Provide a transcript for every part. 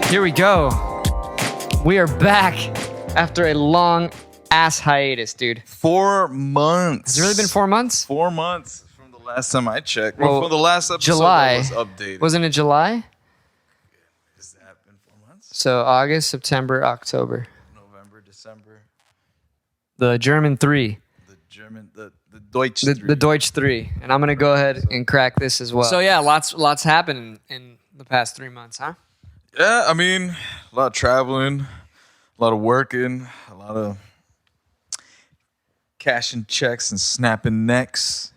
Here we go. We are back after a long ass hiatus, dude. 4 months. Has it really been 4 months? 4 months from the last time I checked. Well, from the last episode July that was updated. Wasn't it July? Has that been 4 months? So August, September, October. November, December. The German 3. The German, the Deutsch. The Deutsch 3. And I'm going to go ahead and crack this as well. So yeah, lots happened in the past 3 months, huh? Yeah, I mean, a lot of traveling, a lot of working, a lot of cashing checks and snapping necks.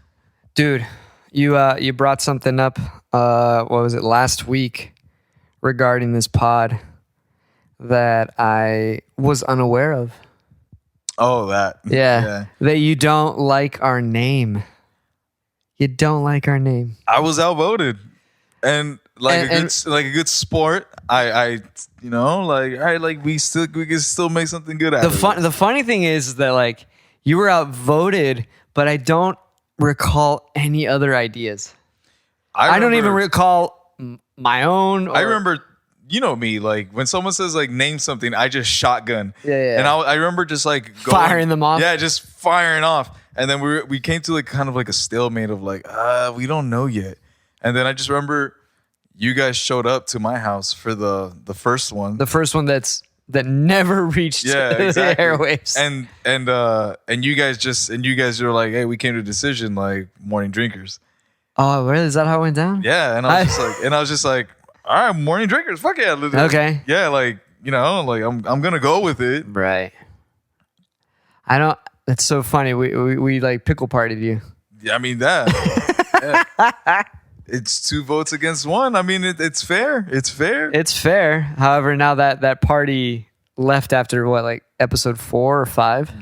Dude, you brought something up, what was it, last week regarding this pod that I was unaware of. Oh, that. Yeah. That you don't like our name. You don't like our name. I was outvoted. And a good sport, I you know, like, all right, like we can still make something good out of it. The funny thing is that like you were outvoted, but I don't recall any other ideas. I don't even recall my own. I remember, you know me, like when someone says like name something, I just shotgun. Yeah. And I remember just like firing them off. Yeah, just firing off. And then we came to like kind of like a stalemate of like, we don't know yet. And then I just remember you guys showed up to my house for the first one. The first one that never reached the airwaves. And you guys were like, hey, we came to a decision, like morning drinkers. Oh, really? Is that how it went down? Yeah. And I was just like, all right, morning drinkers. Fuck yeah. Okay. Yeah, like, you know, like I'm gonna go with it. Right. That's so funny. We like pickle partied you. Yeah, I mean that. Yeah. It's 2 votes against 1. I mean, it's fair. It's fair. It's fair. However, now that party left after what, like episode 4 or 5,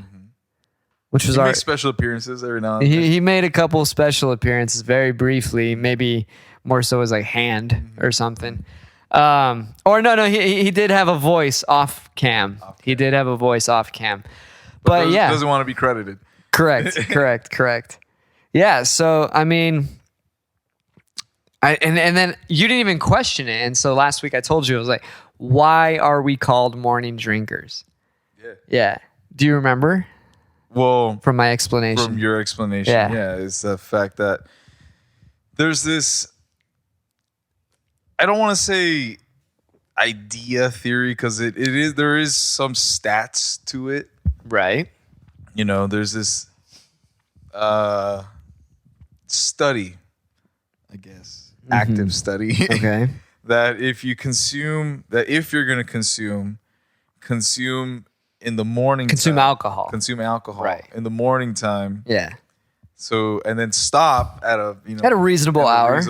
which was he makes special appearances every now and then. He made a couple special appearances very briefly, maybe more so as like hand or something. Or no, he did have a voice off cam. He did have a voice off cam, but yeah, doesn't want to be credited. Correct. Yeah. So I mean. And then you didn't even question it. And so last week I told you, I was like, why are we called morning drinkers? Yeah. Do you remember? Well, from my explanation. From your explanation. Yeah. It's the fact that there's this, I don't want to say idea theory because there is some stats to it. Right. You know, there's this study, I guess. Active study. Okay. that if you're going to consume in the morning. Consume alcohol. Right. In the morning time. Yeah. So, and then stop at a reasonable hour.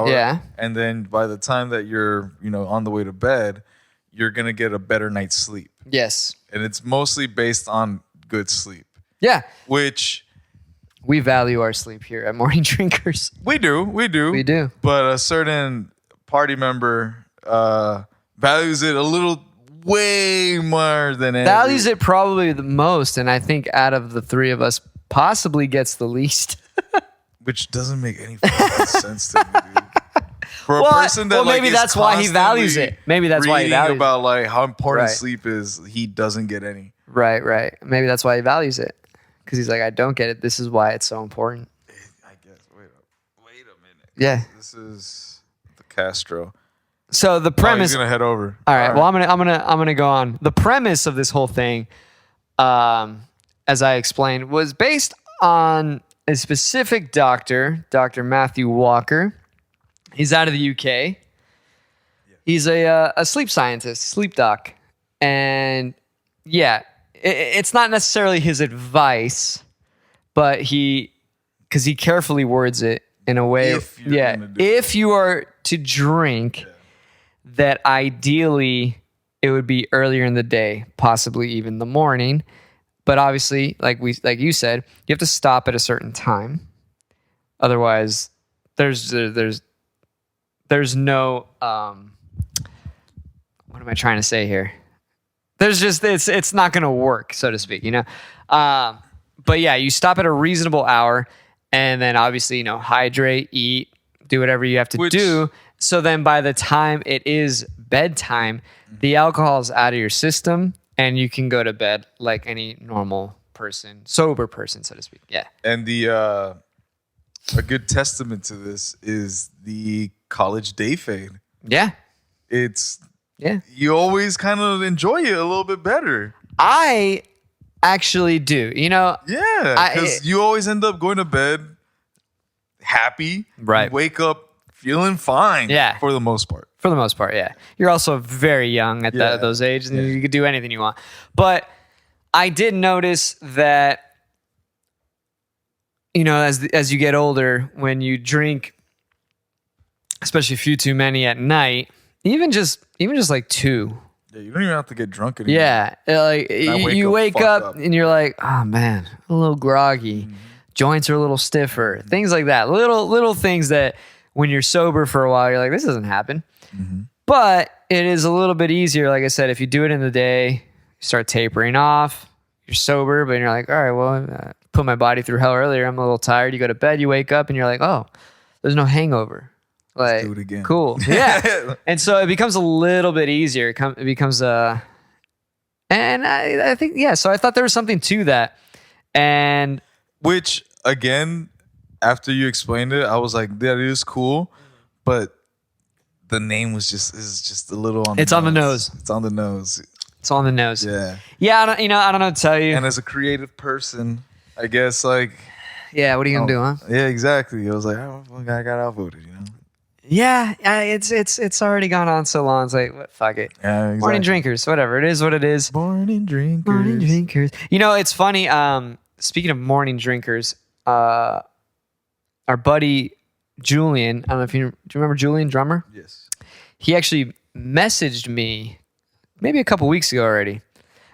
Yeah. And then by the time that you're, on the way to bed, you're going to get a better night's sleep. Yes. And it's mostly based on good sleep. Yeah. Which... we value our sleep here at Morning Drinkers. We do. But a certain party member values it a little way more than values it probably the most, and I think out of the 3 of us, possibly gets the least. Which doesn't make any fucking sense to me, dude. For a person that maybe that's why he values it. Maybe that's why he values about like how important sleep is. He doesn't get any. Right. Maybe that's why he values it. Because he's like, I don't get it. This is why it's so important. I guess. Wait a minute. Yeah. This is the Castro. So the premise. He's gonna head over. All right. Well, I'm gonna go on. The premise of this whole thing, as I explained, was based on a specific doctor, Dr. Matthew Walker. He's out of the UK. Yeah. He's a sleep scientist, sleep doc, and yeah. It's not necessarily his advice, but because he carefully words it in a way. If you are to drink, that ideally it would be earlier in the day, possibly even the morning. But obviously, like you said, you have to stop at a certain time. Otherwise, there's no what am I trying to say here? There's just it's not going to work, so to speak, But yeah, you stop at a reasonable hour, and then obviously hydrate, eat, do whatever you have to do, So then by the time it is bedtime, the alcohol is out of your system and you can go to bed like any normal person, sober person, so to speak. Yeah. And a good testament to this is the college day fade. Yeah. You always kind of enjoy it a little bit better. I actually do. Yeah, because you always end up going to bed happy. Right. You wake up feeling fine. Yeah. For the most part. For the most part, yeah. You're also very young at those ages, and you could do anything you want. But I did notice that, as you get older, when you drink, especially a few too many at night, even just like two. Yeah, you don't even have to get drunk anymore. Yeah, like you wake up and you're like, oh man, a little groggy. Mm-hmm. Joints are a little stiffer. Mm-hmm. Things like that. Little things that when you're sober for a while, you're like, this doesn't happen. Mm-hmm. But it is a little bit easier. Like I said, if you do it in the day, you start tapering off. You're sober, but you're like, all right, well, put my body through hell earlier. I'm a little tired. You go to bed, you wake up, and you're like, oh, there's no hangover. Like, let's do it again. Cool. Yeah. And so it becomes a little bit easier. It becomes and I think, yeah, so I thought there was something to that. And which, again, after you explained it, I was like, that is cool. But the name is just a little on the nose. It's on the nose. It's on the nose. It's on the nose. Yeah. Yeah, I don't know what to tell you. And as a creative person, I guess, like... Yeah, what are you going to do, huh? Yeah, exactly. I was like, oh, I got outvoted, Yeah, it's already gone on so long. It's like, fuck it. Yeah, exactly. Morning drinkers, whatever. It is what it is. Morning drinkers. Morning drinkers. It's funny. Speaking of morning drinkers, our buddy Julian, I don't know if do you remember Julian, drummer? Yes. He actually messaged me maybe a couple weeks ago already.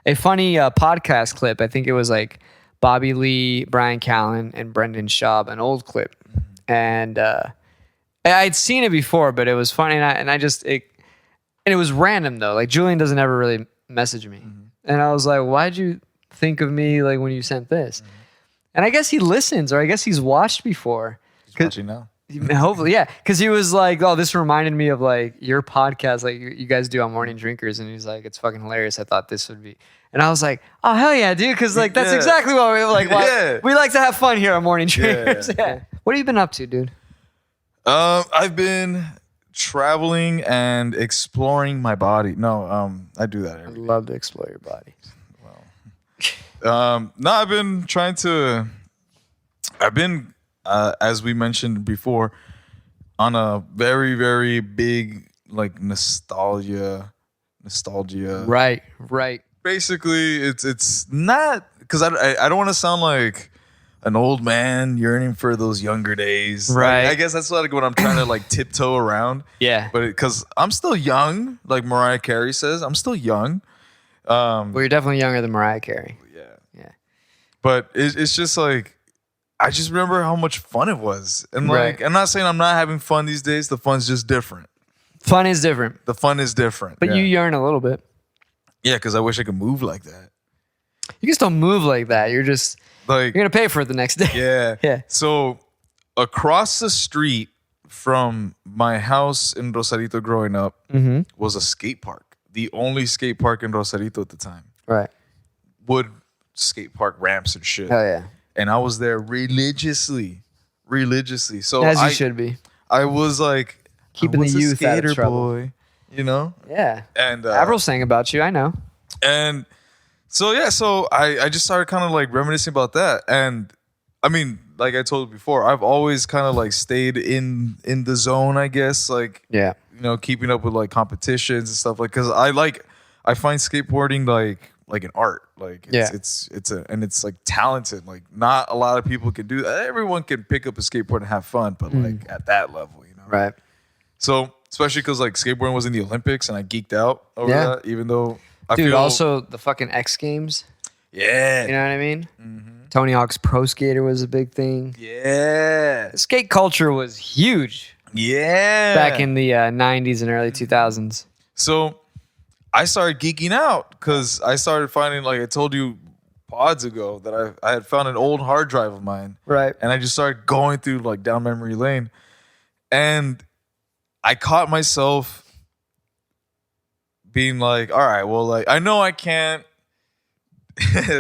A funny podcast clip. I think it was like Bobby Lee, Brian Callen, and Brendan Schaub, an old clip. Mm-hmm. And I'd seen it before, but it was funny, and it was random though. Like Julian doesn't ever really message me, mm-hmm. and I was like, "Why'd you think of me like when you sent this?" Mm-hmm. And I guess he listens, or I guess he's watched before. He's watching now. Hopefully, yeah, because he was like, "Oh, this reminded me of like your podcast, like you guys do on Morning Drinkers," and he's like, "It's fucking hilarious. I thought this would be." And I was like, "Oh hell yeah, dude!" Because like that's exactly what we like. We like to have fun here on Morning Drinkers. Yeah. What have you been up to, dude? I've been traveling and exploring my body. No, I do that every day. I'd love to explore your body. Well, no, I've been trying to. As we mentioned before, on a very, very big like nostalgia. Right. Basically, it's not because I don't want to sound like an old man yearning for those younger days. Right. Like, I guess that's like what I'm trying to like tiptoe around. Yeah. But because I'm still young, like Mariah Carey says, I'm still young. Well, you're definitely younger than Mariah Carey. Yeah. But it's just like, I just remember how much fun it was. And like, I'm not saying I'm not having fun these days. The fun's just different. Fun is different. The fun is different. But you yearn a little bit. Yeah, because I wish I could move like that. You can still move like that. You're just... Like, you're going to pay for it the next day. Yeah. Yeah. So across the street from my house in Rosarito growing up was a skate park. The only skate park in Rosarito at the time. Right. Wood skate park ramps and shit. Oh, yeah. And I was there religiously. So as you should be. I was like... Keeping the youth out of trouble. Boy, you know? Yeah. And Avril sang about you, I know. And... So I just started kind of like reminiscing about that. And I mean, like I told you before, I've always kind of like stayed in the zone, I guess. Like, yeah, keeping up with like competitions and stuff. Like, cause I find skateboarding like an art. Like it's like talented. Like not a lot of people can do that. Everyone can pick up a skateboard and have fun, but like at that level, Right. So especially cause like skateboarding was in the Olympics and I geeked out over that, even though also the fucking X Games. Yeah. You know what I mean? Mm-hmm. Tony Hawk's Pro Skater was a big thing. Yeah. Skate culture was huge. Yeah. Back in the 90s and early 2000s. So I started geeking out because I started finding, like I told you pods ago, that I had found an old hard drive of mine. Right. And I just started going through like down memory lane. And I caught myself being like, all right, well, like I know I can't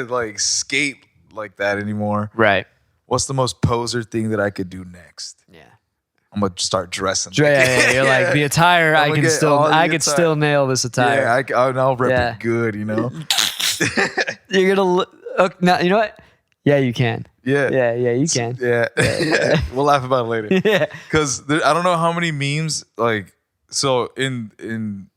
like skate like that anymore. Right. What's the most poser thing that I could do next? Yeah. I'm gonna start dressing. Yeah, you're like the attire. I can still nail this attire. Yeah, I'll rep it good. You know. You're gonna now. You know what? Yeah, you can. Yeah, you can. Yeah. We'll laugh about it later. Yeah, because I don't know how many memes like so in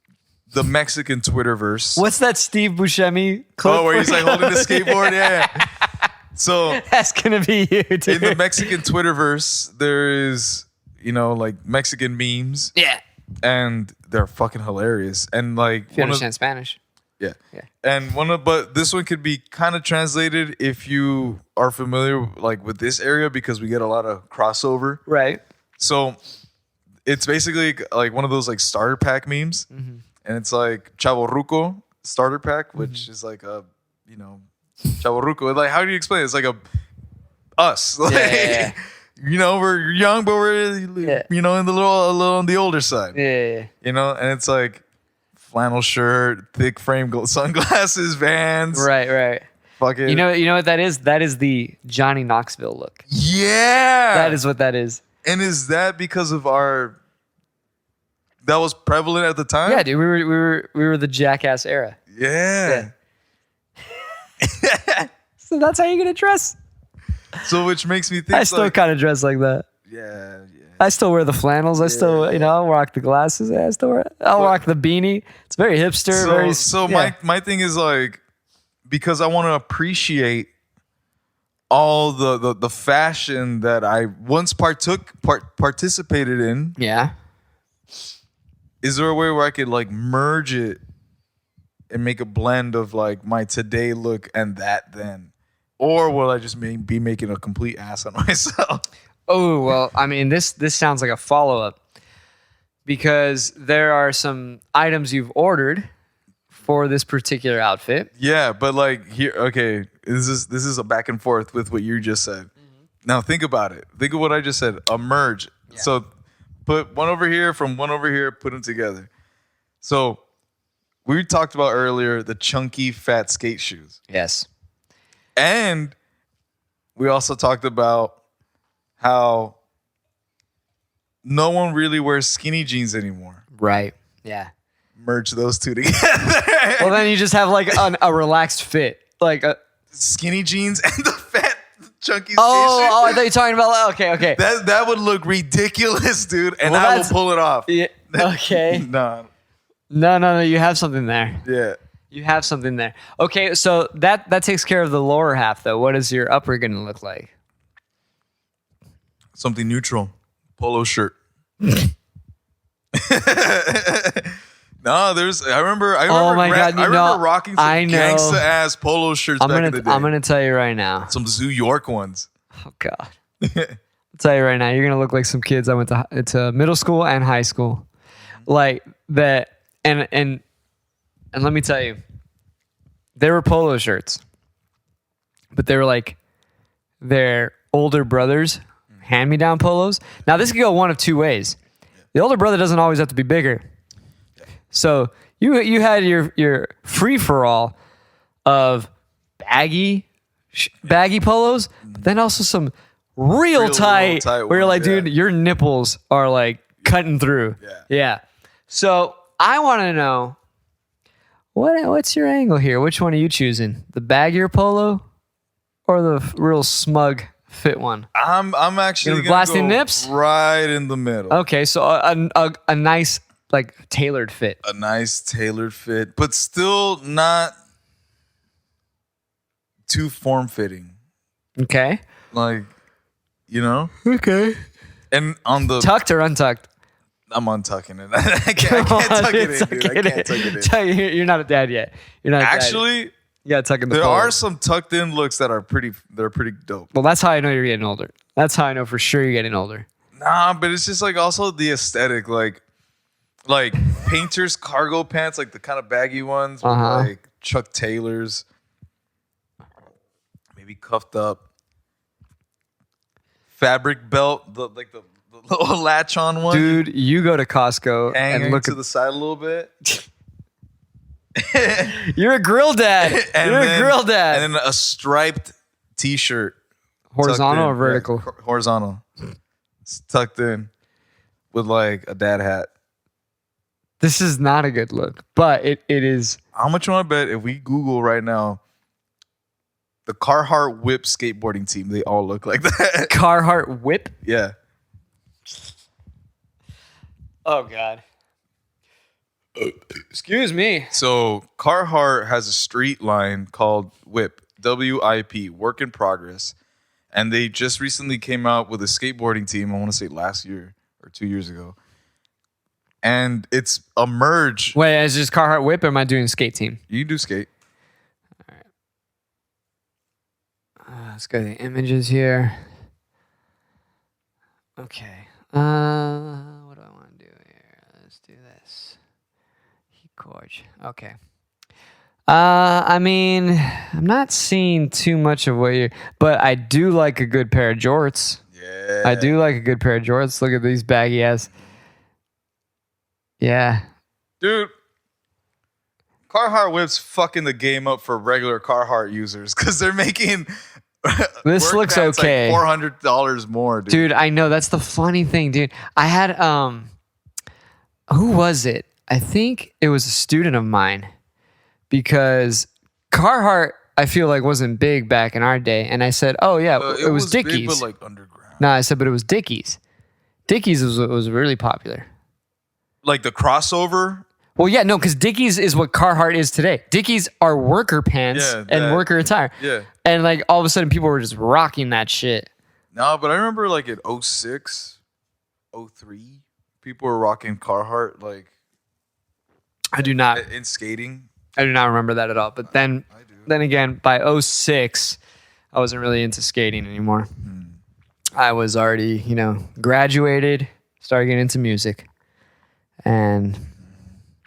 the Mexican Twitterverse. What's that Steve Buscemi clip? Oh, where he's like holding the skateboard. Yeah. So that's gonna be you, dude. In the Mexican Twitterverse, there is like Mexican memes. Yeah. And they're fucking hilarious. And like if you understand Spanish. Yeah. And but this one could be kind of translated if you are familiar like with this area because we get a lot of crossover. Right. So it's basically like one of those like starter pack memes. Mm-hmm. And it's like Chavo Ruco starter pack, which is like a, Chavo Ruco. Like, how do you explain it? It's like us. Like, yeah. We're young, but we're, in the little on the older side. Yeah. And it's like flannel shirt, thick frame sunglasses, Vans. Right. Fucking. You know what that is? That is the Johnny Knoxville look. Yeah. That is what that is. And is that because of that was prevalent at the time? Yeah, dude. We were the jackass era. Yeah. So that's how you're gonna dress. So which makes me think I still kind of dress like that. Yeah. I still wear the flannels. I still, I'll rock the glasses. I'll rock the beanie. It's very hipster. My thing is like, because I want to appreciate all the fashion that I once participated in. Yeah. Is there a way where I could like merge it and make a blend of like my today look and that then? Or will I just be making a complete ass on myself? Oh, well, I mean, this sounds like a follow-up because there are some items you've ordered for this particular outfit. Yeah, but like here, okay, this is a back and forth with what you just said. Mm-hmm. Now think about it. Think of what I just said. A merge. Yeah. So put one over here from one over here, put them together. So we talked about earlier the chunky fat skate shoes. Yes. And we also talked about how no one really wears skinny jeans anymore. Right. Yeah. Merge those two together. Well, then you just have like a relaxed fit. Like a skinny jeans and the fat chunky skate shoes. Oh, I thought you were talking about okay. That would look ridiculous, dude. And I will pull it off. Yeah, okay. No, you have something there. Yeah. You have something there. Okay, so that takes care of the lower half, though. What is your upper going to look like? Something neutral. Polo shirt. No, I remember oh my God, I remember rocking some gangsta ass polo shirts back in the day. I'm going to tell you right now. Some Zoo York ones. Oh God. I'll tell you right now, you're going to look like some kids I went to middle school and high school. Like that, and let me tell you, they were polo shirts, but they were like their older brothers' hand-me-down polos. Now, this could go one of two ways. The older brother doesn't always have to be bigger. So you had your free-for-all of baggy polos, but then also some real tight where you're like, dude, your nipples are like cutting through. Yeah. So I want to know, what's your angle here? Which one are you choosing? The baggier polo or the real smug fit one? I'm actually gonna blasting go nips right in the middle. Okay, so a nice like tailored fit. A nice tailored fit, but still not too form fitting. Okay. Like, Okay. And on the tucked or untucked? I'm untucking it. I can't tuck it in, dude. I can't tuck it in. You're not a dad yet. You're not actually. You gotta tuck in the There polo. are some tucked in looks that are pretty dope. Well, that's how I know you're getting older. That's how I know for sure you're getting older. Nah, but it's just like also the aesthetic, like painters cargo pants, like the kind of baggy ones, with like Chuck Taylors, maybe cuffed up, fabric belt, the little latch on one. Dude, you go to Costco Hanging and look to at the side a little bit. You're a grill dad. You're a grill dad. And then a striped t-shirt. Horizontal or vertical? Yeah, horizontal. It's tucked in with like a dad hat. This is not a good look, but it is. How much you want to bet if we Google right now the Carhartt Whip skateboarding team, they all look like that. Carhartt Whip? Yeah. Oh, God. Excuse me. So Carhartt has a street line called Whip, WIP, Work in Progress. And they just recently came out with a skateboarding team, I want to say last year or 2 years ago. And it's a merge. Wait, is this Carhartt Whip or am I doing skate team? You do skate. All right. Let's go to the images here. Okay. What do I want to do here? Let's do this. Gorge. Okay. I mean, I'm not seeing too much of what you're, but I do like a good pair of jorts. Yeah. I do like a good pair of jorts. Look at these baggy ass. Yeah. Dude, Carhartt Whip's fucking the game up for regular Carhartt users because they're making This looks okay. Like $400 more, dude. Dude, I know. That's the funny thing, dude. I had, who was it? I think it was a student of mine because Carhartt, I feel like, wasn't big back in our day. And I said, oh, yeah, it was Dickies. Big, but like underground. No, I said, but it was Dickies. Dickies was really popular. Like the crossover? Well, yeah, no, because Dickies is what Carhartt is today. Dickies are worker pants and worker attire. Yeah. And like all of a sudden people were just rocking that shit. No, but I remember like in 06, 03, people were rocking Carhartt like I do not skating. I do not remember that at all. But then again, by 06, I wasn't really into skating anymore. I was already, graduated, started getting into music. And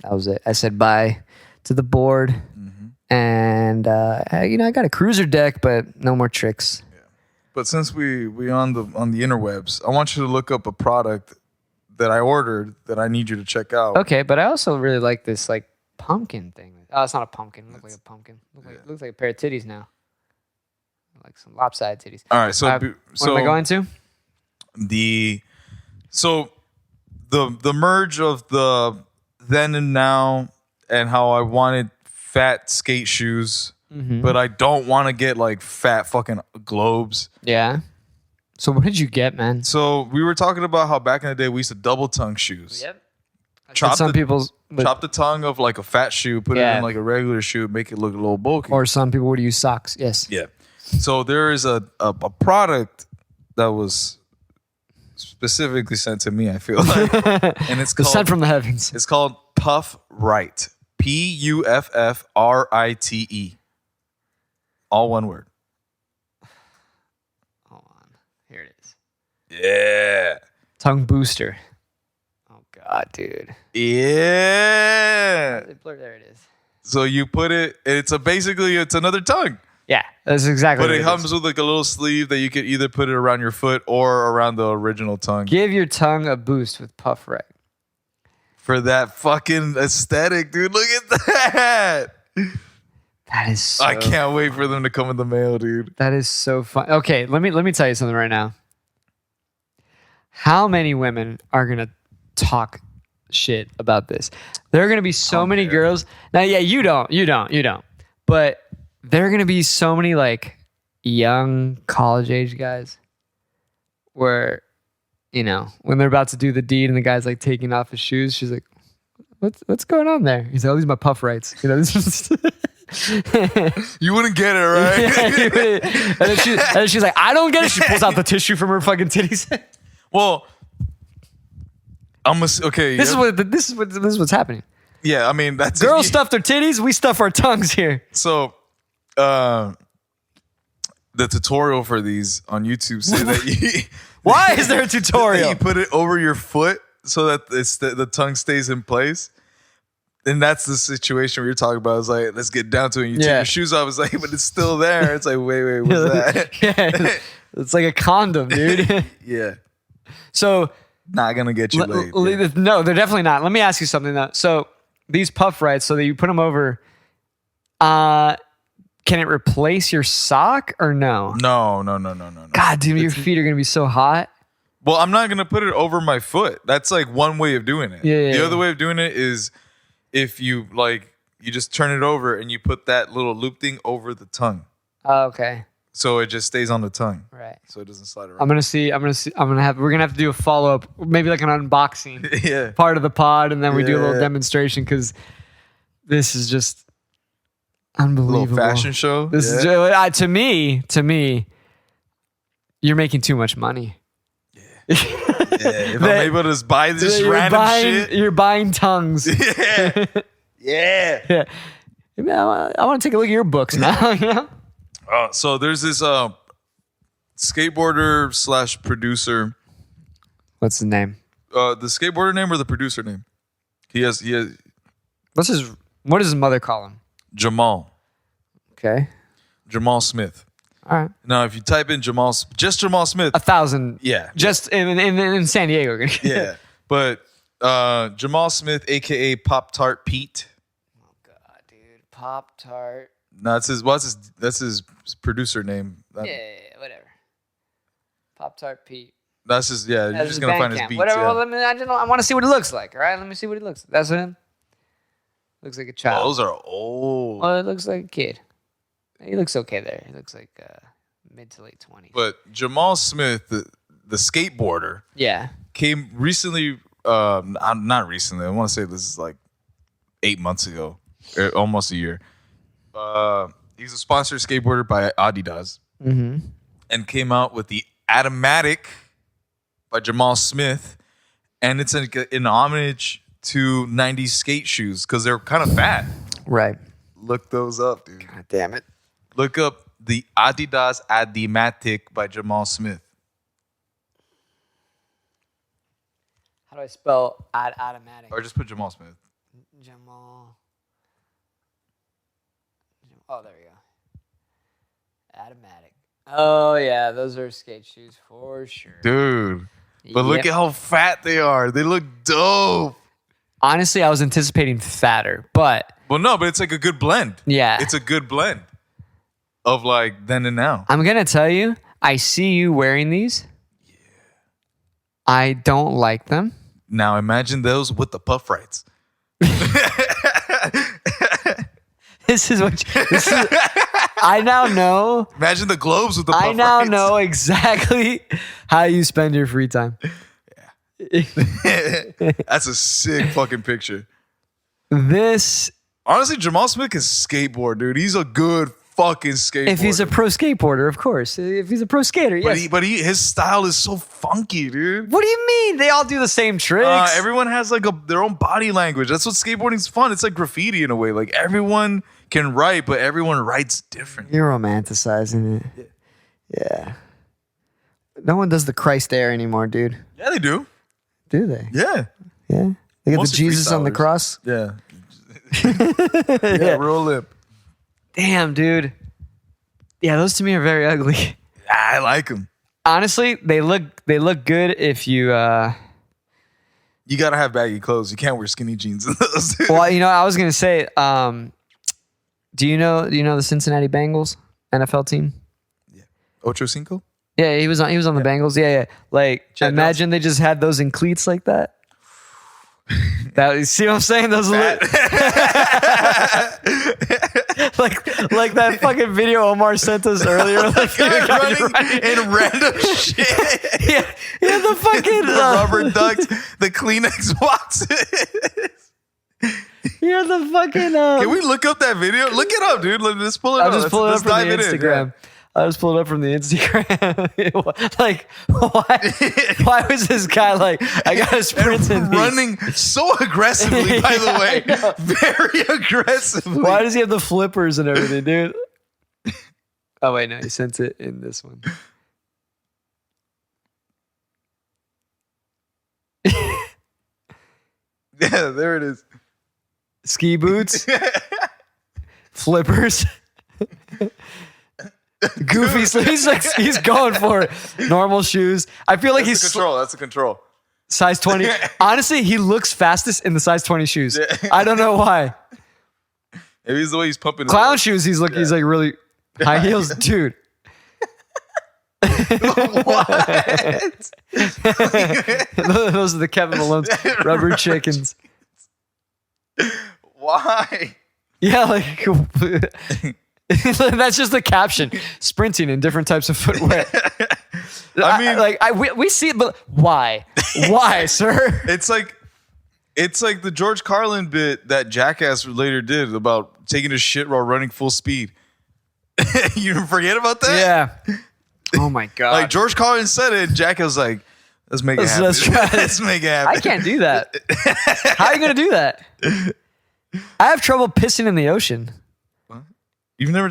that was it. I said bye to the board. And I got a cruiser deck, but no more tricks. Yeah. But since we on the interwebs, I want you to look up a product that I ordered that I need you to check out. Okay, but I also really like this like pumpkin thing. Oh, it's not a pumpkin. It looks like a pumpkin. It looks like a pair of titties now. Like some lopsided titties. All right, so what am I going to? The merge of the then and now and how I wanted fat skate shoes, but I don't want to get like fat fucking globes. Yeah. So what did you get, man? So we were talking about how back in the day we used to double tongue shoes. Yep. Chop the tongue of like a fat shoe, put it in like a regular shoe, make it look a little bulky. Or some people would use socks. Yes. Yeah. So there is a product that was specifically sent to me, I feel like. And it's called sent from the heavens. It's called Puff Right. PUFFRITE. All one word. Hold on. Here it is. Yeah. Tongue booster. Oh God, dude. Yeah. There it is. So you put it, it's another tongue. Yeah, that's exactly But what it comes with like a little sleeve that you could either put it around your foot or around the original tongue. Give your tongue a boost with Puff Right. For that fucking aesthetic, dude. Look at that. That is so I can't wait for them to come in the mail, dude. That is so fun. Okay, let me tell you something right now. How many women are gonna talk shit about this? There are gonna be so many girls. Now, yeah, you don't. But there are gonna be so many like young college age guys where, when they're about to do the deed and the guy's like taking off his shoes, she's like, "What's going on there?" He's like, "Oh, these are my Puff Rights." This is You wouldn't get it, right? and then she's like, "I don't get it." She pulls out the tissue from her fucking titties. Well, okay. This is what's happening. Yeah, I mean that's girls stuff their titties. We stuff our tongues here. So, the tutorial for these on YouTube say that you. Why is there a tutorial? You put it over your foot so that the tongue stays in place. And that's the situation we were talking about. It's like, let's get down to it. You take your shoes off. It's like, but it's still there. It's like, wait, what's that? Yeah, it's like a condom, dude. Yeah. So not gonna get you laid. No, they're definitely not. Let me ask you something though. So these puff rights, so that you put them over, can it replace your sock or no? No. God, dude, your feet are gonna be so hot. Well, I'm not gonna put it over my foot. That's like one way of doing it. Yeah. The other way of doing it is if you you just turn it over and you put that little loop thing over the tongue. Oh, okay. So it just stays on the tongue. Right. So it doesn't slide around. We're gonna have to do a follow up, maybe like an unboxing part of the pod, and then we do a little demonstration because this is just unbelievable. A little fashion show. This is to me, you're making too much money. If I'm able to just buy this random shit. You're buying tongues. Yeah. I want to take a look at your books now. You know? So there's this skateboarder / producer. What's his name? The skateboarder name or the producer name? He has What does his mother call him? Jamal. Okay. Jamal Smith. All right. Now, if you type in Jamal Smith, 1,000. Yeah. Just in San Diego. Yeah. But Jamal Smith, aka Pop Tart Pete. Oh God, dude, Pop Tart. No, that's his producer name. Yeah, whatever. Pop Tart Pete. That's his. Yeah, you're just gonna find his beats. Whatever. Yeah. Well, I want to see what he looks like. All right, let me see what he looks like. That's him. Looks like a child. Those are old. Well, it looks like a kid. He looks okay there. He looks like mid to late 20s. But Jamal Smith, the skateboarder, came recently. Not recently. I want to say this is like 8 months ago, or almost a year. He's a sponsored skateboarder by Adidas, and came out with the Automatic by Jamal Smith, and it's an homage to 90s skate shoes because they're kind of fat. Right. Look those up, dude. God damn it. Look up the Adidas Adimatic by Jamal Smith. How do I spell automatic? Or just put Jamal Smith. Jamal. Oh, there we go. Automatic. Oh, yeah. Those are skate shoes for sure. Dude. But look at how fat they are. They look dope. Honestly, I was anticipating fatter, but... Well, no, but it's like a good blend. Yeah. It's a good blend of like then and now. I'm going to tell you, I see you wearing these. Yeah. I don't like them. Now imagine those with the puff rights. I now know. Imagine the globes with the puff rights. I now know exactly how you spend your free time. That's a sick fucking picture. Honestly, Jamal Smith can skateboard, dude. He's a good fucking skateboarder. If he's a pro skateboarder, of course. If he's a pro skater, yes. But his style is so funky, dude. What do you mean? They all do the same tricks. Everyone has like their own body language. That's what skateboarding's fun. It's like graffiti in a way. Like everyone can write, but everyone writes different. You're romanticizing it. Yeah. No one does the Christ Air anymore, dude. Yeah, they do. Do they? Yeah. Yeah. They got the Mostly Jesus on the cross. Yeah. Yeah, real lip. Damn, dude. Yeah, those to me are very ugly. I like them. Honestly, they look good if you. You gotta have baggy clothes. You can't wear skinny jeans in those. Well, I was gonna say, do you know the Cincinnati Bengals NFL team? Yeah. Ocho Cinco. Yeah, he was on the Bengals. Yeah. Like, Chad imagine they just had those in cleats like that. You see what I'm saying? Those like that fucking video Omar sent us earlier. Like, running in random shit. Yeah, the fucking the rubber ducks, the Kleenex boxes. Yeah, the fucking. Can we look up that video? Look it up, dude. Let's pull it up. I'll just pull it up from the Instagram. Yeah. I just pulled it up from the Instagram. Like, why was this guy like, I got to sprint in these? Running so aggressively, by the way. Very aggressively. Why does he have the flippers and everything, dude? Oh, wait, no, he sent it in this one. Yeah, there it is. Ski boots. Flippers. Goofy sleeves. He's going for it. Normal shoes. I feel like That's the control. Size 20. Honestly, he looks fastest in the size 20 shoes. I don't know why. Maybe it's the way he's pumping. Clown shoes, he's like really high heels, dude. What? Those are the Kevin Malone's rubber chickens. Why? Yeah, like that's just the caption. Sprinting in different types of footwear. I mean, we see it, but why? Why, sir? It's like the George Carlin bit that Jackass later did about taking a shit while running full speed. You forget about that? Yeah. Oh my god. Like George Carlin said it, Jackass was like, let's make it happen. Let's try it. Let's make it happen. I can't do that. How are you gonna do that? I have trouble pissing in the ocean. What? You've never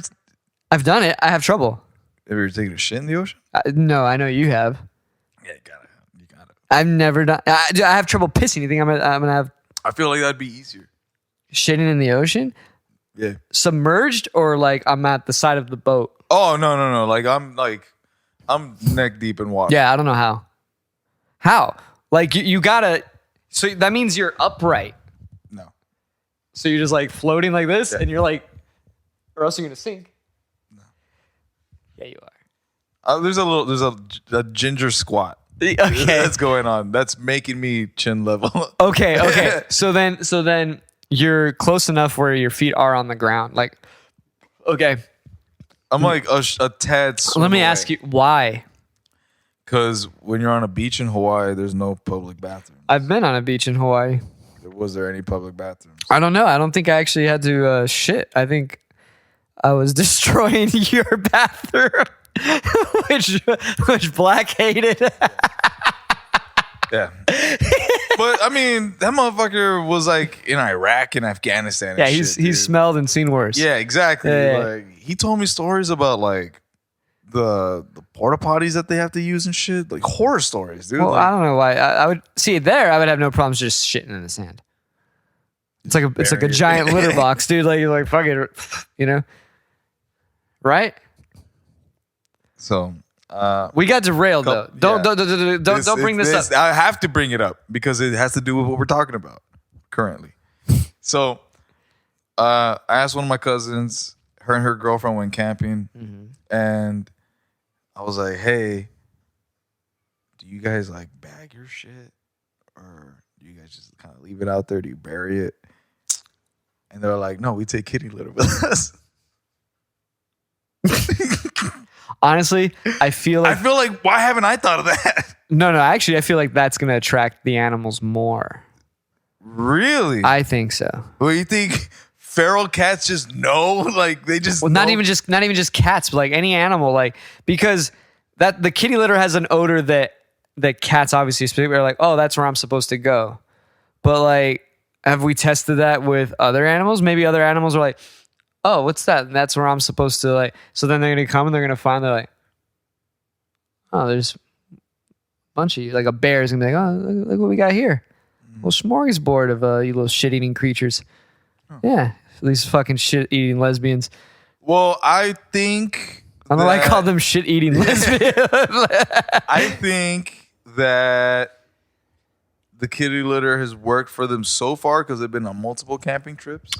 I've done it. I have trouble. Have you ever taken a shit in the ocean? No, I know you have. Yeah, you got it. I've never done. I have trouble pissing. You think I'm gonna have I feel like that'd be easier. shitting in the ocean? Yeah. Submerged or like I'm at the side of the boat? Oh no. I'm neck deep in water. Yeah, I don't know how. How? Like you gotta. So that means you're upright. No. So you're just like floating like this, Yeah. and you're like, or else you're gonna sink. No. Yeah, you are. There's a ginger squat. Okay. That's going on. That's making me chin level. Okay. So then you're close enough where your feet are on the ground. Like, okay. I'm like a tad. Let me ask you why. Because when you're on a beach in Hawaii, there's no public bathroom. I've been on a beach in Hawaii. Was there any public bathrooms? I don't know. I don't think I actually had to shit. I think I was destroying your bathroom, which Black hated. Yeah. But I mean, that motherfucker was like in Iraq and Afghanistan. And Yeah, shit, he's smelled and seen worse. Yeah, exactly. Yeah. Like he told me stories about like the porta potties that they have to use and shit, like horror stories, dude. Well, like, I don't know why. I would see there. I would have no problems just shitting in the sand. It's like a giant litter box, dude. Like you're like fuck it, you know, right? So We got derailed though. Don't bring this up. I have to bring it up because it has to do with what we're talking about currently. So I asked one of my cousins, her and her girlfriend went camping, and I was like, hey, do you guys like bag your shit? Or do you guys just kind of leave it out there? Do you bury it? And they're like, no, we take kitty litter with us. Honestly, I feel like why haven't I thought of that? no. Actually, I feel like that's gonna attract the animals more. Really? I think so. What do you think? Feral cats just know, like they just Well, know? not even just cats, but like any animal, like because that the kitty litter has an odor that cats obviously specifically are like, oh, that's where I'm supposed to go. But like, have we tested that with other animals? Maybe other animals are like, oh, what's that? And that's where I'm supposed to like. So then they're gonna come and they're gonna find they're like, oh, there's a bunch of you. Like a bear is gonna be like, oh, look what we got here. Well, smorgasbord of you little shit eating creatures. Oh. Yeah, these fucking shit eating lesbians. Well, I think I don't know why I call them shit eating lesbians. I think that the kitty litter has worked for them so far because they've been on multiple camping trips.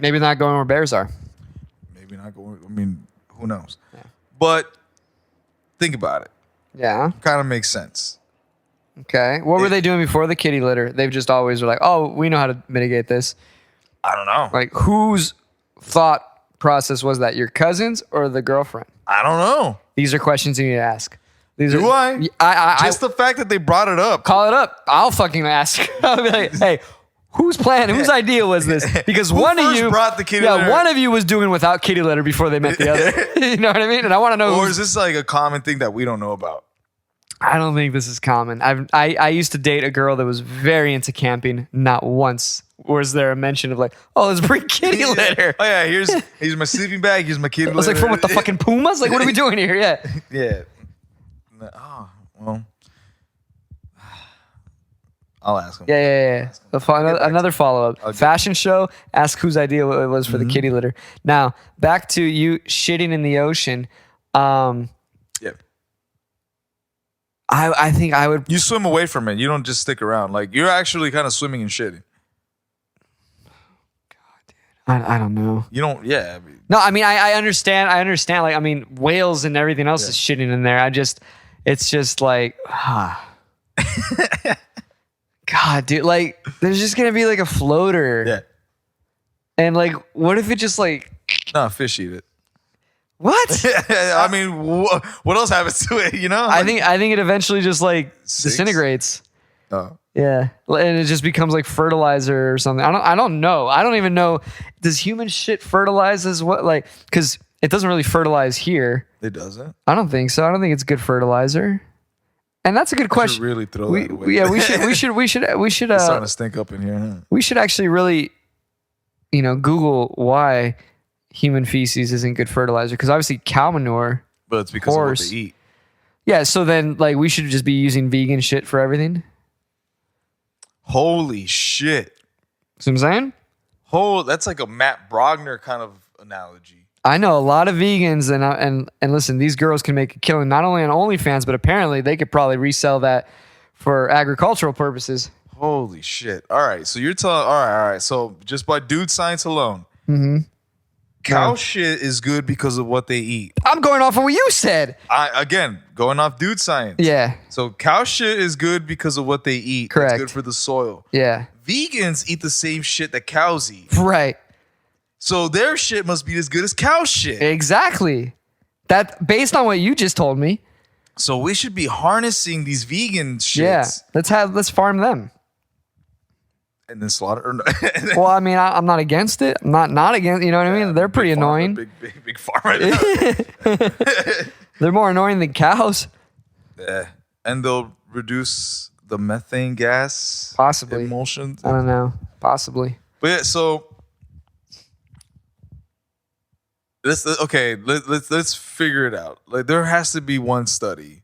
Maybe not going where bears are. Maybe not going. I mean, who knows? Yeah. But think about it. Yeah. Kind of makes sense. Okay. What were they doing before the kitty litter? They've just always were like, oh, we know how to mitigate this. I don't know. Like, whose thought process was that? Your cousin's or the girlfriend? I don't know. These are questions you need to ask. Do I? Just the fact that they brought it up. Call it up. I'll fucking ask. I'll be like, hey, whose plan, whose idea was this? Because one of you brought the kitty litter? one of you was doing without kitty litter before they met the other. You know what I mean? And I want to know. Or is this like a common thing that we don't know about? I don't think this is common. I used to date a girl that was very into camping. Not once was there a mention of like, oh, let's bring kitty litter. Oh yeah, here's my sleeping bag. Here's my kitty litter. I was like, from what, the fucking pumas? Like, what are we doing here? Yeah. Yeah. Oh well, I'll ask him. Yeah. Another follow up. Fashion show. Ask whose idea it was for the kitty litter. Now back to you shitting in the ocean. Yeah. I think I would. You swim away from it. You don't just stick around. Like you're actually kind of swimming and shitting. I don't know. You don't. Yeah. No, I mean I understand. I understand. Like I mean whales and everything else is shitting in there. It's just like, God, dude. Like there's just gonna be like a floater. Yeah. And like, what if it just like? No, fish eat it. What? I mean, what else happens to it? You know? I think it eventually just like disintegrates. Oh. Yeah, and it just becomes like fertilizer or something. I don't know. I don't even know. Does human shit fertilize as what? Like, because it doesn't really fertilize here. It doesn't. I don't think so. I don't think it's good fertilizer. And that's a good question. Really throw that away. Yeah, we should. It's starting to stink up in here. Huh? We should actually really, Google why human feces isn't good fertilizer, because obviously cow manure. But it's because of what they eat. Yeah, so then like we should just be using vegan shit for everything. Holy shit! See what I'm saying? That's like a Matt Brogner kind of analogy. I know a lot of vegans, and listen, these girls can make a killing not only on OnlyFans, but apparently they could probably resell that for agricultural purposes. Holy shit! All right, so you're telling. All right. So just by dude science alone, cow shit is good because of what they eat. I'm going off of what you said. Again, going off dude science. Yeah. So cow shit is good because of what they eat. Correct. It's good for the soil. Yeah. Vegans eat the same shit that cows eat. Right. So their shit must be as good as cow shit. Exactly. That based on what you just told me. So we should be harnessing these vegan shits. Yeah. Let's farm them. And then slaughter. Well, I mean, I'm not against it. I'm not against. You know what I mean? They're pretty annoying. Big farm right now. They're more annoying than cows. Yeah, and they'll reduce the methane gas. Possibly. Emulsion. I don't know. Possibly. But yeah, so let's figure it out. Like there has to be one study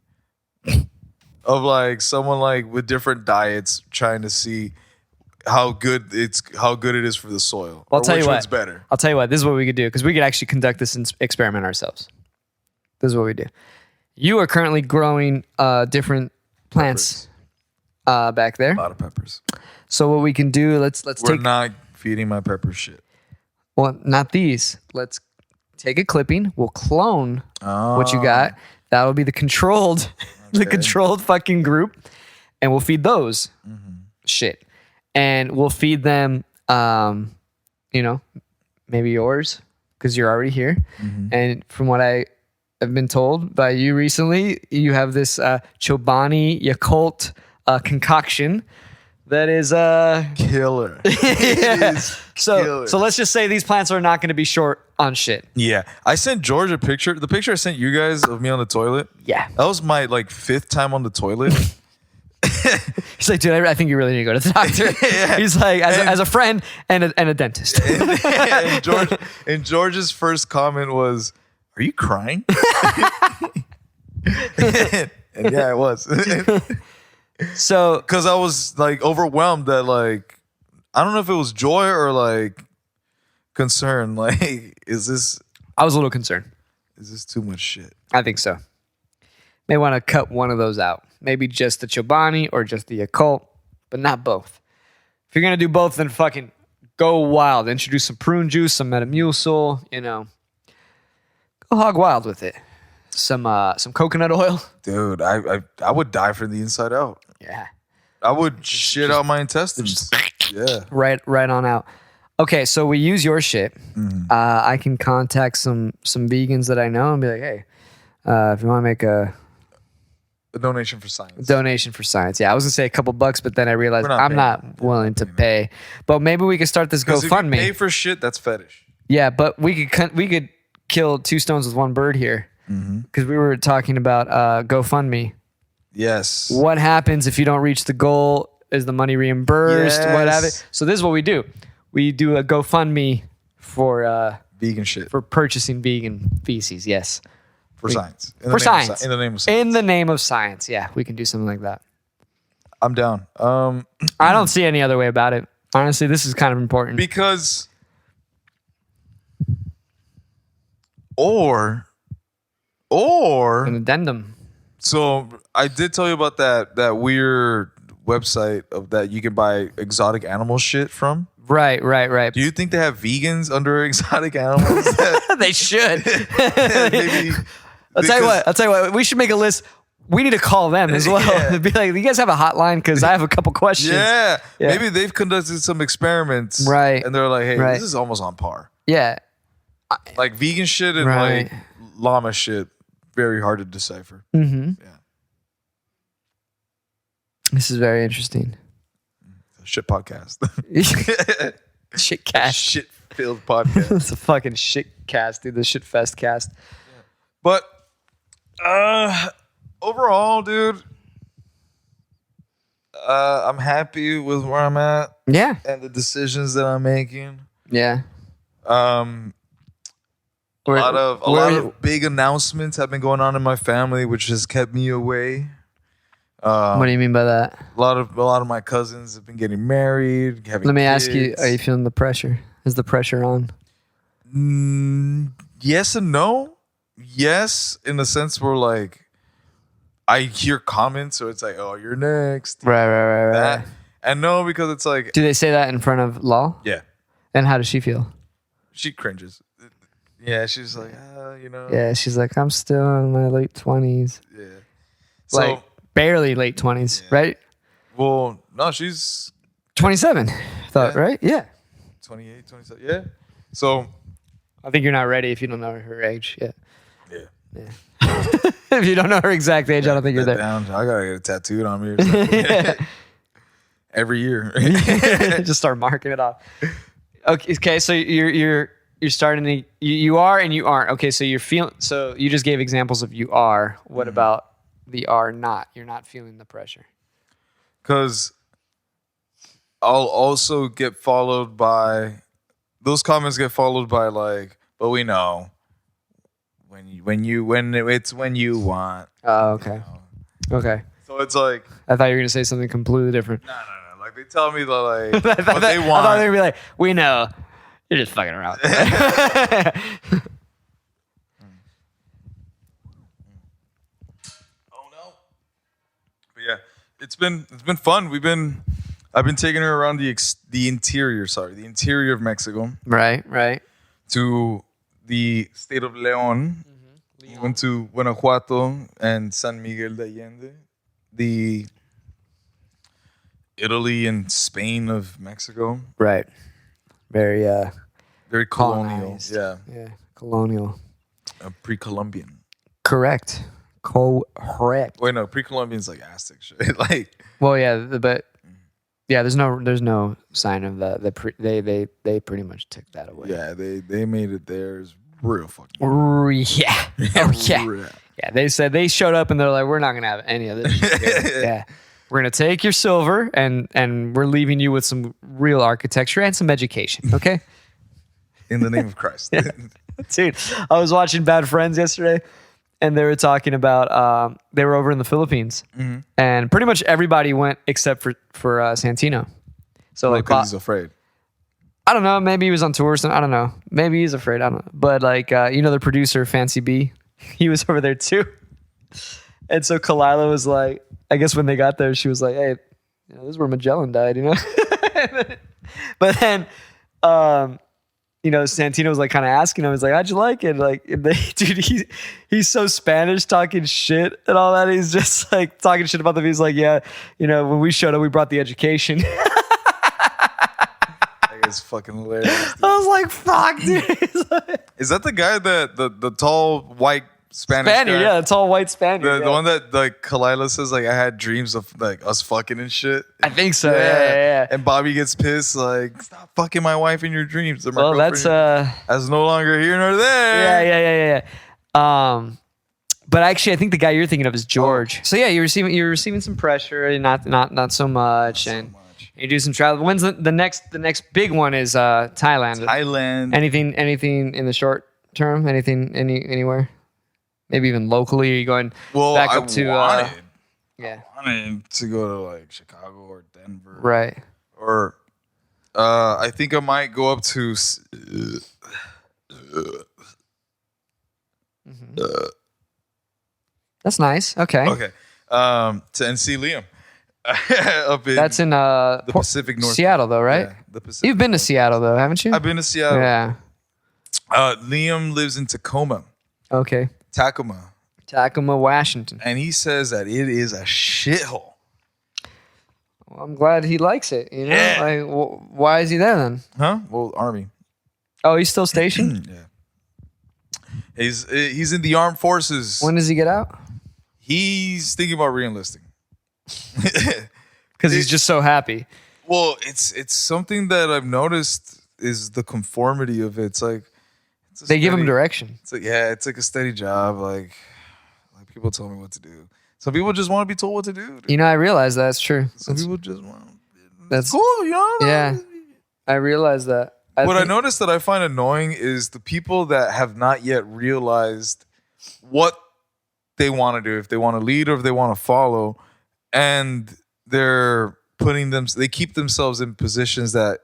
of like someone like with different diets trying to see how good it is for the soil. I'll tell you what. Which one's better? I'll tell you what. This is what we could do, because we could actually conduct this experiment ourselves. This is what we do. You are currently growing different plants back there. A lot of peppers. So what we can do, let's We're not feeding my peppers shit. Well, not these. Let's take a clipping. We'll clone what you got. That'll be the controlled, the controlled fucking group, and we'll feed those shit. And we'll feed them, maybe yours, because you're already here. And from what I have been told by you recently, you have this Chobani Yakult concoction that is killer. Yeah. So let's just say these plants are not going to be short on shit. Yeah. I sent George a picture. The picture I sent you guys of me on the toilet. Yeah. That was my like 5th time on the toilet. He's like, dude, I think you really need to go to the doctor. Yeah. He's like, as a friend and a dentist. and George's first comment was, "Are you crying?" And yeah, I was. So, because I was like overwhelmed that like I don't know if it was joy or like concern. Like, I was a little concerned. Is this too much shit? I think so. May want to cut one of those out. Maybe just the Chobani or just the Yakult, but not both. If you're gonna do both, then fucking go wild. Introduce some prune juice, some Metamucil. Go hog wild with it. Some coconut oil. Dude, I would die from the inside out. Yeah. I would shit out my intestines. Yeah. Right on out. Okay, so we use your shit. I can contact some vegans that I know and be like, hey, if you want to make a donation for science. Yeah, I was gonna say a couple bucks, but then I realized I'm not willing to pay. But maybe we could start this GoFundMe. If you pay for shit, that's fetish. Yeah, but we could kill 2 stones with one bird here, because we were talking about GoFundMe. Yes. What happens if you don't reach the goal? Is the money reimbursed? Yes. What have it? So this is what we do. We do a GoFundMe for vegan shit. For purchasing vegan feces. Yes. For science. In the name of science. In the name of science. Yeah, we can do something like that. I'm down. I don't see any other way about it. Honestly, this is kind of important. Because or an addendum. So I did tell you about that weird website of that you can buy exotic animal shit from. Right. Do you think they have vegans under exotic animals? They should. Maybe I'll tell you what. We should make a list. We need to call them as well. Yeah. Be like, you guys have a hotline because I have a couple questions. Yeah. Maybe they've conducted some experiments. Right. And they're like, hey, Right. this is almost on par. Yeah. Like vegan shit and Right. like llama shit, very hard to decipher. Mm-hmm. Yeah. This is very interesting. Shit podcast. Shit cast. Shit filled podcast. It's a fucking shit cast, dude. The shit fest cast. But overall, dude, I'm happy with where I'm at Yeah. and the decisions that I'm making. Yeah. A lot of big announcements have been going on in my family, which has kept me away. What do you mean by that? A lot of my cousins have been getting married, having Let me kids. ask you, are you feeling the pressure? Is the pressure on? Yes and no. Yes, in the sense where like I hear comments, so it's like, oh, you're next. Right. That. And no, because it's like, Do they say that in front of Law? yeah, And how does she feel? she cringes. Yeah, she's like, Yeah, she's like, I'm still in my late 20s. Yeah. So, Like, barely late 20s, Yeah. right? well, no, she's 27, I thought, Yeah. right? Yeah. 28, 27. Yeah. So, I think you're not ready if you don't know her age yet. yeah. If you don't know her exact age, I don't think you're there. Down. I gotta get it tattooed on me or something. Every year. Just start marking it off. Okay, so you're starting to you are and you aren't. Okay, so you're feeling. So you just gave examples of you are. What about the are not? You're not feeling the pressure. Because I'll also get followed by those comments get followed by like, but we know when you want. Oh, okay. Okay. So it's like, I thought you were gonna say something completely different. no. Like they tell me that like I thought what they I want. thought they were gonna be like, we know. You're just fucking around. Oh no. But yeah, it's been fun. I've been taking her around the interior of Mexico Right. to the state of León. We went to Guanajuato and San Miguel de Allende, the Italy and Spain of Mexico. Right. Very Very colonial. colonized. Yeah. Yeah. Colonial. Pre-Columbian. Correct. Correct. Wait, no, pre-Columbian's like Aztec shit. Like, Well, yeah, but yeah, there's no sign of that. They pretty much took that away. yeah, they made it theirs real fucking. Yeah. Oh, yeah. Real. Yeah. They said they showed up and they're like, we're not gonna have any of this shit here. Yeah. We're gonna take your silver and we're leaving you with some real architecture and some education. Okay. In the name of Christ. Dude, I was watching Bad Friends yesterday, and they were talking about they were over in the Philippines, and pretty much everybody went except for Santino. So like, Because he's afraid. I don't know, maybe he was on tour or something. I don't know. Maybe he's afraid. I don't know. But like, the producer Fancy B, he was over there too. And so Kalila was like, I guess when they got there, she was like, "Hey, this is where Magellan died," But then, Santino was like kind of asking him, he's like, "How'd you like it?" Like, dude, he's so Spanish talking shit and all that. He's just like talking shit about them. He's like, "Yeah, when we showed up, we brought the education." It's fucking hilarious. Dude. I was like, "Fuck, dude." Is that the guy that the tall white Spanish Spaniard, guy? yeah, the tall white Spaniard. The one that like Kalila says like I had dreams of like us fucking and shit. I think so. Yeah. And Bobby gets pissed like, stop fucking my wife in your dreams. And my Well, that's that's no longer here nor there. Yeah. But actually, I think the guy you're thinking of is George. So yeah, you're receiving some pressure, and not so much, and you do some travel. When's the next big one is Thailand. Thailand. Anything in the short term? Anywhere? Maybe even locally? Are you going back up to? I Yeah. wanted to go to like Chicago or Denver. Right. Or I think I might go up to That's nice. Okay. Okay. And see Liam. Up in That's in the Pacific Northwest. Seattle, though, right? Yeah, the Pacific You've been to Seattle, though, haven't you? I've been to Seattle. Yeah. Liam lives in Tacoma, Okay. Tacoma, Washington. and he says that it is a shithole. Well, I'm glad he likes it. You know, Yeah. like, why is he there then? Huh? Well, Army. Oh, he's still stationed. Yeah. He's in the armed forces. When does he get out? He's thinking about re-enlisting. Because he's just so happy. Well, it's something that I've noticed is the conformity of it. It's like They give him direction. It's like it's like a steady job. Like people tell me what to do. Some people just want to be told what to do. You know, I realize that's true. Some people just want. That's cool, you know. Yeah, I realize that. I noticed that I find annoying is the people that have not yet realized what they want to do, if they want to lead or if they want to follow, and they're they keep themselves in positions that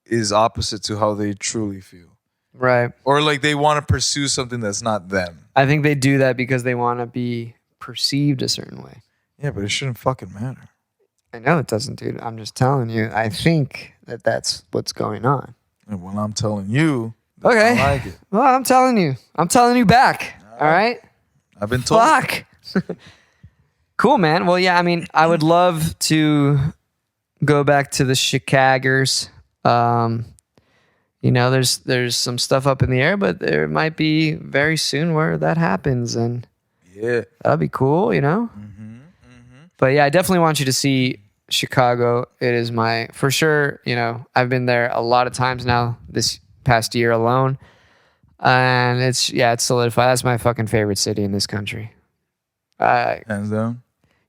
is opposite to how they truly feel. Right. Or like they want to pursue something that's not them. I think they do that because they want to be perceived a certain way. Yeah, but it shouldn't fucking matter. I know it doesn't, dude. I'm just telling you. I think that's what's going on. And when I'm telling you, Okay. I like it. Well, I'm telling you. I'm telling you back. All right? I've been told. Fuck. Cool, man. Well, yeah, I mean, I would love to go back to the Chicagers. You know, there's some stuff up in the air, but there might be very soon where that happens, and yeah, that'd be cool, you know? But yeah, I definitely want you to see Chicago. It is for sure, you know, I've been there a lot of times now this past year alone. And it's solidified. That's my fucking favorite city in this country. Hands down?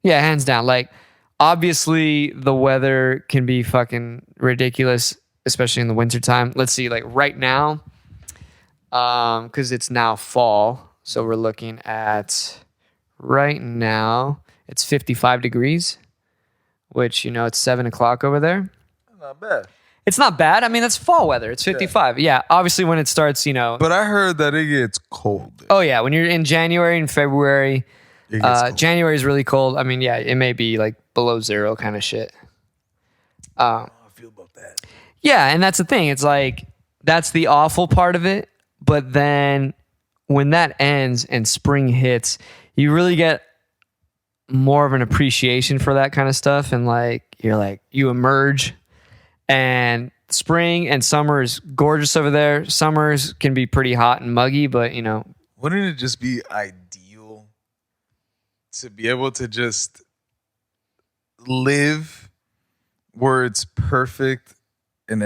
Yeah, hands down. Like, obviously, the weather can be fucking ridiculous, especially in the wintertime. Let's see, like right now, because it's now fall. So we're looking at, right now, it's 55 degrees, which, you know, it's 7 o'clock over there. Not bad. It's not bad. I mean, that's fall weather. It's 55. Yeah, obviously when it starts, you know. But I heard that it gets cold there. Oh, yeah. When you're in January and February, January is really cold. I mean, yeah, it may be like below zero kind of shit. How I feel about that. Yeah, and that's the thing. It's like, that's the awful part of it. But then when that ends and spring hits, you really get more of an appreciation for that kind of stuff. And like, you emerge. And spring and summer is gorgeous over there. Summers can be pretty hot and muggy, but, you know. Wouldn't it just be ideal to be able to just live where it's perfect in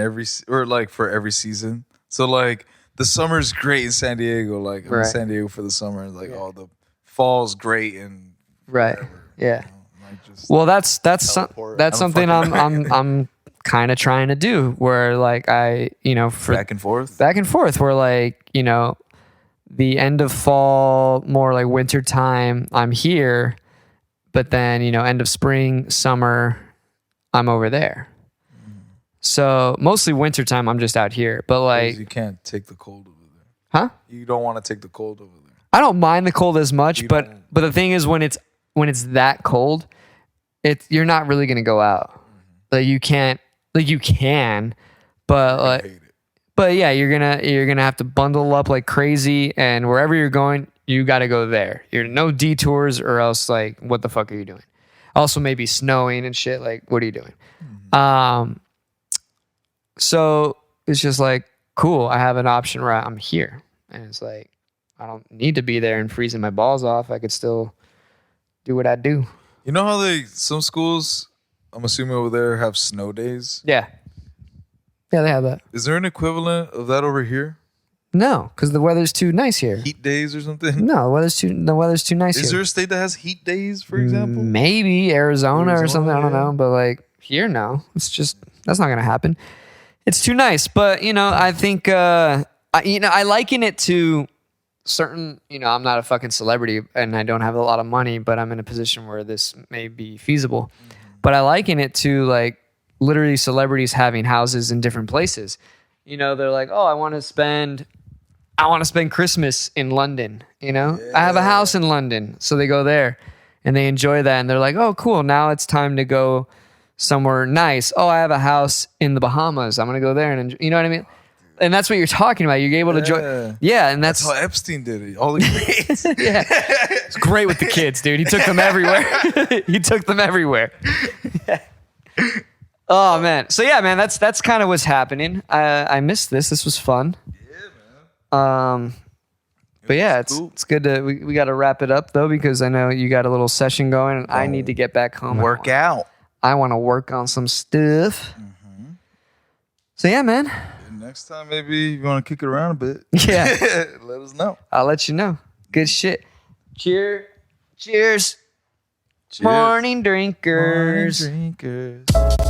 for every season? So like the summer's great in San Diego, like I'm in San Diego for the summer, like all the fall's great and whatever, yeah. You know, like just that's something I'm kind of trying to do, where like I, you know, for back and forth, where like, you know, the end of fall, more like winter time, I'm here, but then, you know, end of spring, summer, I'm over there. So mostly winter time, I'm just out here, but like you can't take the cold over there. Huh? You don't want to take the cold over there. I don't mind the cold as much, but the thing is when it's that cold, you're not really gonna go out. Like you can't. Like you can, but yeah, you're gonna have to bundle up like crazy, and wherever you're going, you got to go there. You're no detours, or else like what the fuck are you doing? Also, maybe snowing and shit. Like, what are you doing? So it's just like cool. I have an option where I'm here, and it's like I don't need to be there and freezing my balls off. I could still do what I do. You know how some schools, I'm assuming over there, have snow days? Yeah, they have that. Is there an equivalent of that over here? No, because the weather's too nice here. Heat days or something? No, the weather's too nice here. Is there a state that has heat days, for example? Maybe Arizona or something. I don't know. But like here, no. It's just, that's not going to happen. It's too nice. But, you know, I think, I liken it to certain, you know, I'm not a fucking celebrity and I don't have a lot of money, but I'm in a position where this may be feasible. But I liken it to like literally celebrities having houses in different places. You know, they're like, oh, I want to spend I want to spend Christmas in London. You know, I have a house in London, so they go there and they enjoy that, and they're like, oh, cool. Now it's time to go somewhere nice. Oh, I have a house in the Bahamas. I'm gonna go there and enjoy, you know what I mean. And that's what you're talking about. You're able to enjoy. Yeah, and that's how Epstein did it. All the kids. yeah, it's great with the kids, dude. He took them everywhere. He took them everywhere. Oh man. So yeah, man, that's kind of what's happening. I missed this. This was fun. Yeah, man. But yeah, it's good to we got to wrap it up though, because I know you got a little session going, and I need to get back home. Work out. I want to work on some stuff. Mm-hmm. So yeah, man. Next time, maybe you want to kick it around a bit. Yeah. Let us know. I'll let you know. Good shit. Cheers. Cheers. Morning drinkers. Morning drinkers.